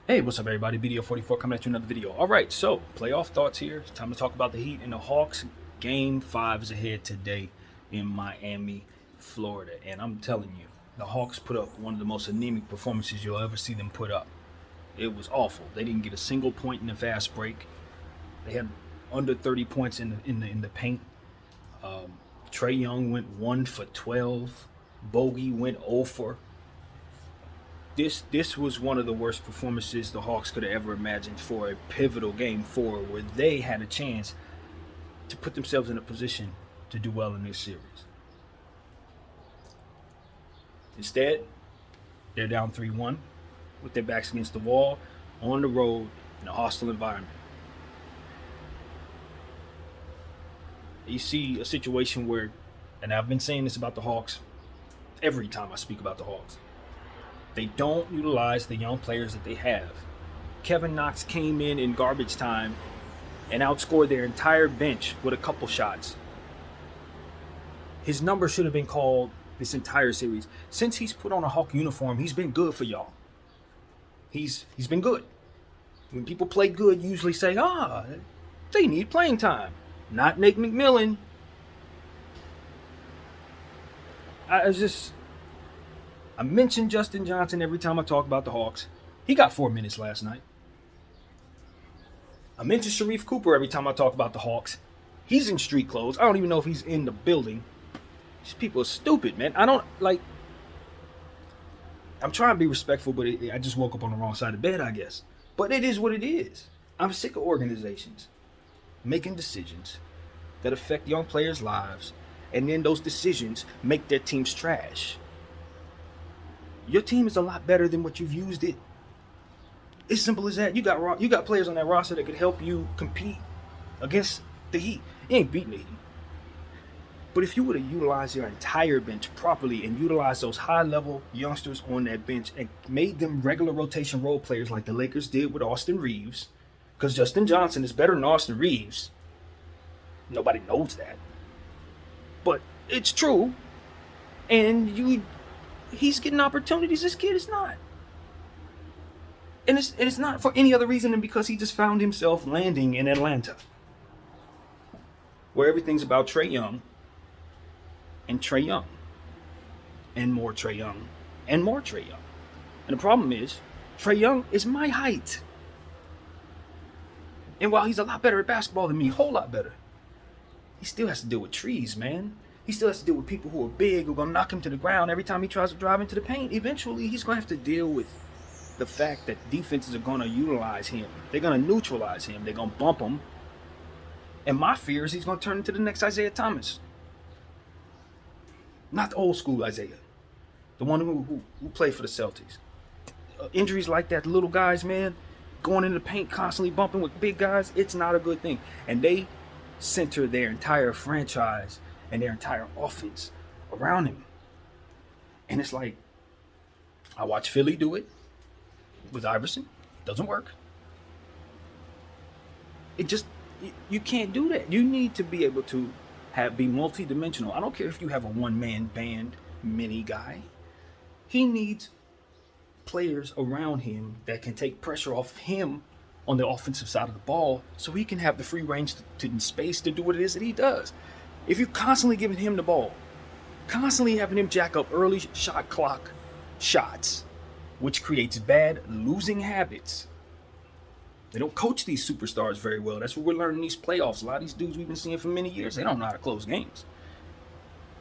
Hey, what's up, everybody? BDO44 coming at you another video. All right, so playoff thoughts here. It's time to talk about the Heat and the Hawks. Game 5 is ahead today in Miami, Florida. And I'm telling you, the Hawks put up one of the most anemic performances you'll ever see them put up. It was awful. They didn't get a single point in the fast break. They had under 30 points in the paint. Trae Young went 1 for 12. Bogey went 0 for. This was one of the worst performances the Hawks could have ever imagined for a pivotal game 4 where they had a chance to put themselves in a position to do well in this series. Instead, they're down 3-1 with their backs against the wall on the road in a hostile environment. You see a situation where, and I've been saying this about the Hawks every time I speak about the Hawks, they don't utilize the young players that they have. Kevin Knox came in garbage time and outscored their entire bench with a couple shots. His number should have been called this entire series. Since he's put on a Hawk uniform, he's been good for y'all. He's been good. When people play good, you usually say, they need playing time. Not Nate McMillan. I mention Justin Johnson every time I talk about the Hawks. He got 4 minutes last night. I mention Sharif Cooper every time I talk about the Hawks. He's in street clothes. I don't even know if he's in the building. These people are stupid, man. I'm trying to be respectful, but I just woke up on the wrong side of bed, I guess. But it is what it is. I'm sick of organizations making decisions that affect young players' lives, and then those decisions make their teams trash. Your team is a lot better than what you've used it. It's simple as that. You got players on that roster that could help you compete against the Heat. You ain't beating the Heat. But if you would have utilized your entire bench properly and utilized those high-level youngsters on that bench and made them regular rotation role players like the Lakers did with Austin Reeves, because Justin Johnson is better than Austin Reeves. Nobody knows that. But it's true. And he's getting opportunities. This kid is not. And it's not for any other reason than because he just found himself landing in Atlanta, where everything's about Trae Young and Trae Young and more Trae Young and more Trae Young. And the problem is, Trae Young is my height. And while he's a lot better at basketball than me, a whole lot better, he still has to deal with trees, man. He still has to deal with people who are big, who are going to knock him to the ground every time he tries to drive into the paint. Eventually, he's going to have to deal with the fact that defenses are going to utilize him. They're going to neutralize him. They're going to bump him. And my fear is he's going to turn into the next Isaiah Thomas. Not the old school Isaiah. The one who played for the Celtics. Injuries like that, little guys, man, going into the paint, constantly bumping with big guys, it's not a good thing. And they center their entire franchise and their entire offense around him. And it's like, I watch Philly do it with Iverson. Doesn't work. You can't do that. You need to be able to be multi-dimensional. I don't care if you have a one-man band mini guy. He needs players around him that can take pressure off him on the offensive side of the ball so he can have the free range to space to do what it is that he does. If you're constantly giving him the ball, constantly having him jack up early shot clock shots, which creates bad losing habits. They don't coach these superstars very well. That's what we're learning in these playoffs. A lot of these dudes we've been seeing for many years, they don't know how to close games.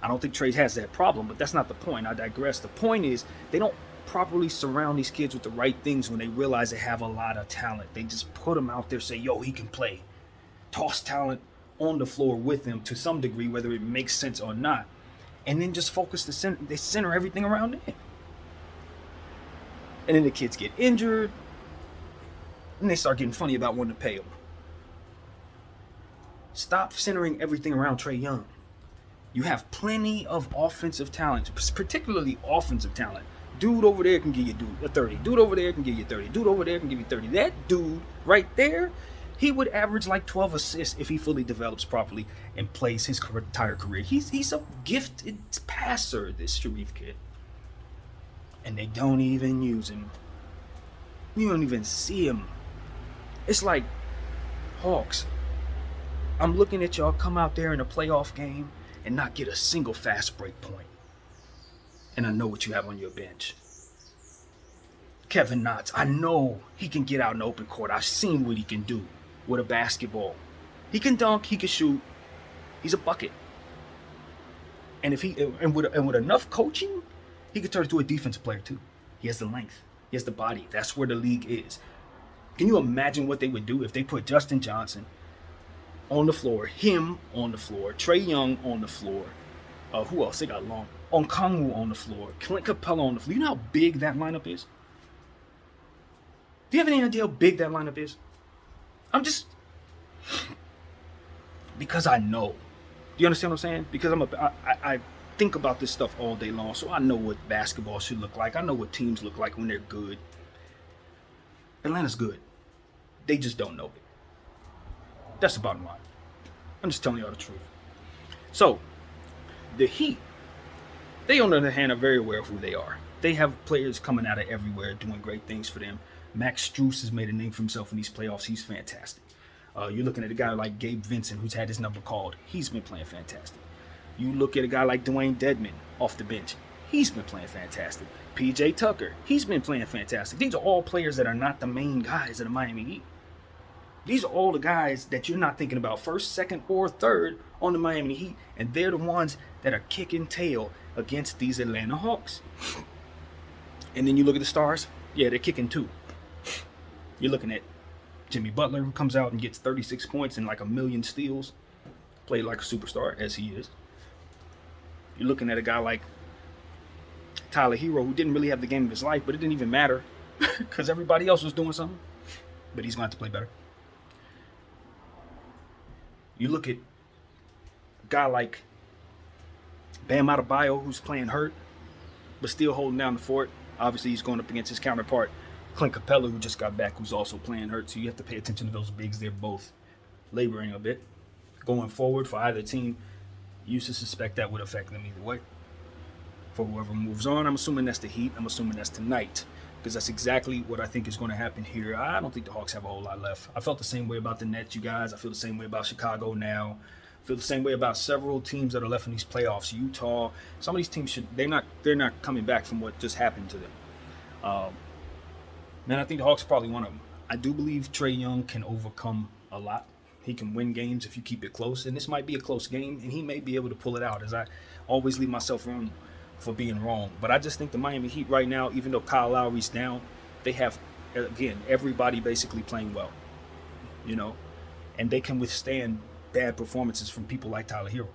I don't think Trae has that problem, but that's not the point. I digress. The point is they don't properly surround these kids with the right things when they realize they have a lot of talent. They just put them out there, say, yo, he can play. Toss talent on the floor with him to some degree, whether it makes sense or not. And then just focus they center everything around him. And then the kids get injured. And they start getting funny about wanting to pay them. Stop centering everything around Trae Young. You have plenty of offensive talent, particularly offensive talent. Dude over there can give you a 30. Dude over there can give you 30. Dude over there can give you 30. That dude right there, he would average like 12 assists if he fully develops properly and plays his entire career. He's a gifted passer, this Sharif kid. And they don't even use him. You don't even see him. It's like, Hawks, I'm looking at y'all come out there in a playoff game and not get a single fast break point. And I know what you have on your bench. Kevin Knotts, I know he can get out in the open court. I've seen what he can do with a basketball. He can dunk, he can shoot. He's a bucket. And with enough coaching, he could turn into a defensive player too. He has the length. He has the body. That's where the league is. Can you imagine what they would do if they put Justin Johnson on the floor, him on the floor, Trae Young on the floor, who else they got long? Okongwu on the floor, Clint Capella on the floor. You know how big that lineup is? Do you have any idea how big that lineup is? I'm just... Because I know. Do you understand what I'm saying? Because I think about this stuff all day long, so I know what basketball should look like. I know what teams look like when they're good. Atlanta's good. They just don't know it. That's the bottom line. I'm just telling y'all the truth. So, the Heat, they on the other hand are very aware of who they are. They have players coming out of everywhere doing great things for them. Max Strus has made a name for himself in these playoffs. He's fantastic. You're looking at a guy like Gabe Vincent, who's had his number called. He's been playing fantastic. You look at a guy like Dwayne Dedmon off the bench. He's been playing fantastic. PJ Tucker, he's been playing fantastic. These are all players that are not the main guys of the Miami Heat. These are all the guys that you're not thinking about first, second, or third on the Miami Heat, and they're the ones that are kicking tail against these Atlanta Hawks. And then you look at the stars. Yeah, they're kicking too. You're looking at Jimmy Butler, who comes out and gets 36 points and like a million steals, played like a superstar, as he is. You're looking at a guy like Tyler Hero, who didn't really have the game of his life, but it didn't even matter because everybody else was doing something. But he's going to have to play better. You look at a guy like Bam Adebayo, who's playing hurt, but still holding down the fort. Obviously, he's going up against his counterpart, Clint Capella, who just got back, who's also playing hurt. So you have to pay attention to those bigs. They're both laboring a bit. Going forward for either team, you used to suspect that would affect them either way. For whoever moves on, I'm assuming that's the Heat. I'm assuming that's tonight, because that's exactly what I think is going to happen here. I don't think the Hawks have a whole lot left. I felt the same way about the Nets, you guys. I feel the same way about Chicago now. I feel the same way about several teams that are left in these playoffs. Utah. Some of these teams they're not coming back from what just happened to them. Man, I think the Hawks are probably one of them. I do believe Trae Young can overcome a lot. He can win games if you keep it close, and this might be a close game, and he may be able to pull it out, as I always leave myself room for being wrong. But I just think the Miami Heat right now, even though Kyle Lowry's down, they have, again, everybody basically playing well, and they can withstand bad performances from people like Tyler Hero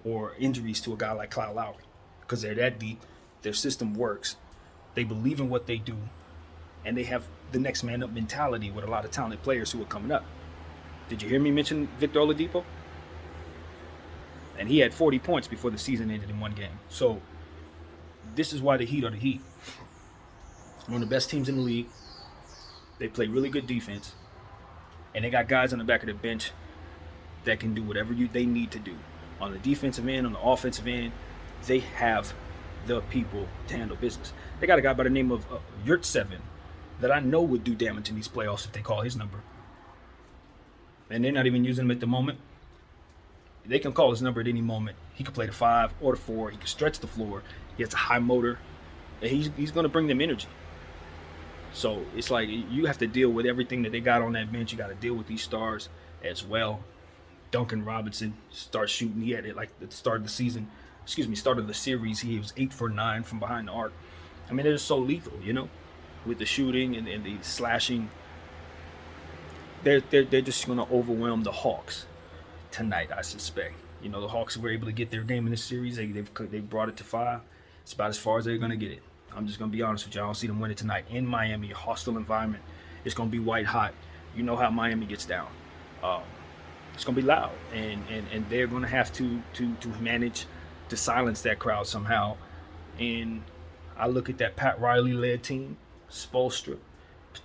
or injuries to a guy like Kyle Lowry, because they're that deep, their system works, they believe in what they do, and they have the next man up mentality with a lot of talented players who are coming up. Did you hear me mention Victor Oladipo? And he had 40 points before the season ended in one game. So this is why the Heat are the Heat. One of the best teams in the league. They play really good defense. And they got guys on the back of the bench that can do whatever they need to do. On the defensive end, on the offensive end, they have the people to handle business. They got a guy by the name of Yurtseven that I know would do damage in these playoffs if they call his number. And they're not even using him at the moment. They can call his number at any moment. He can play the 5 or the 4. He can stretch the floor. He has a high motor. And he's going to bring them energy. So it's like you have to deal with everything that they got on that bench. You got to deal with these stars as well. Duncan Robinson starts shooting. He had it like at the start of the season. Start of the series. He was 8 for 9 from behind the arc. I mean, they're just so lethal, with the shooting and the slashing. They're just going to overwhelm the Hawks tonight, I suspect. The Hawks were able to get their game in this series. They brought it to 5. It's about as far as they're going to get it. I'm just going to be honest with you. I don't see them winning tonight in Miami, a hostile environment. It's going to be white hot. You know how Miami gets down. It's going to be loud, and they're going to have to manage to silence that crowd somehow. And I look at that Pat Riley-led team, Spoelstra,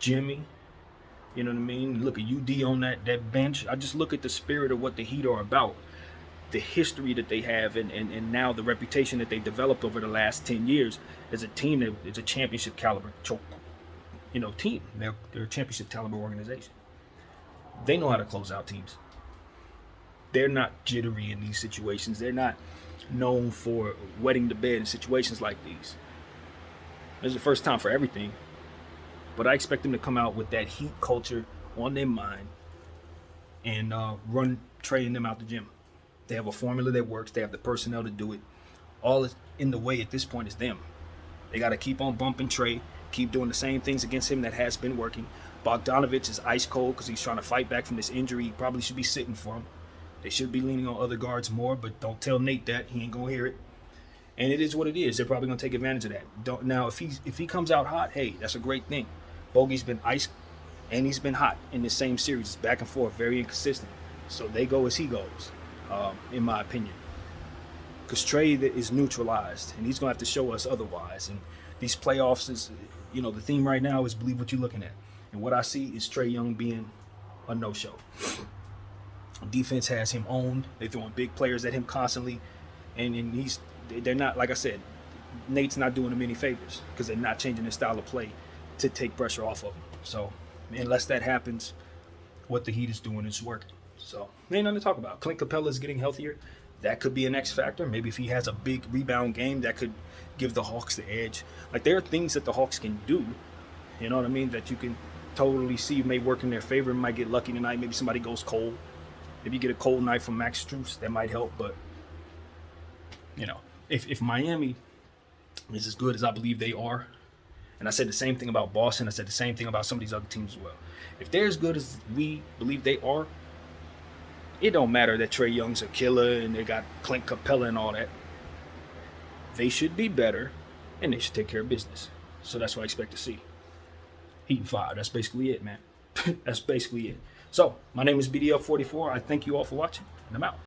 Jimmy. You know what I mean? Look at UD on that bench. I just look at the spirit of what the Heat are about, the history that they have, and now the reputation that they developed over the last 10 years as a team that is a championship caliber team. They're a championship caliber organization. They know how to close out teams. They're not jittery in these situations. They're not known for wetting the bed in situations like these. This is the first time for everything, but I expect them to come out with that heat culture on their mind and run training them out the gym. They have a formula that works. They have the personnel to do it. All is in the way at this point is them. They got to keep on bumping Trey, keep doing the same things against him that has been working. Bogdanovich is ice cold because he's trying to fight back from this injury. He probably should be sitting for him. They should be leaning on other guards more, but don't tell Nate that. He ain't going to hear it. And it is what it is. They're probably going to take advantage of that. Now, if he comes out hot, hey, that's a great thing. Bogey's been ice and he's been hot in the same series. It's back and forth, very inconsistent. So they go as he goes, in my opinion. Because Trey is neutralized, and he's going to have to show us otherwise. And these playoffs is, the theme right now is believe what you're looking at. And what I see is Trae Young being a no-show. Defense has him owned. They're throwing big players at him constantly. And they're not, like I said, Nate's not doing him any favors because they're not changing their style of play to take pressure off of him. So unless that happens, what the Heat is doing is working. So there ain't nothing to talk about. Clint Capella is getting healthier. That could be an X factor. Maybe if he has a big rebound game, that could give the Hawks the edge. Like, there are things that the Hawks can do, you know what I mean, that you can totally see may work in their favor. Might get lucky tonight. Maybe somebody goes cold. Maybe you get a cold night from Max Strus. That might help. But, if Miami is as good as I believe they are, and I said the same thing about Boston, I said the same thing about some of these other teams as well. If they're as good as we believe they are, it don't matter that Trae Young's a killer and they got Clint Capella and all that. They should be better, and they should take care of business. So that's what I expect to see. Heat and 5. That's basically it, man. That's basically it. So, my name is BDL44. I thank you all for watching, and I'm out.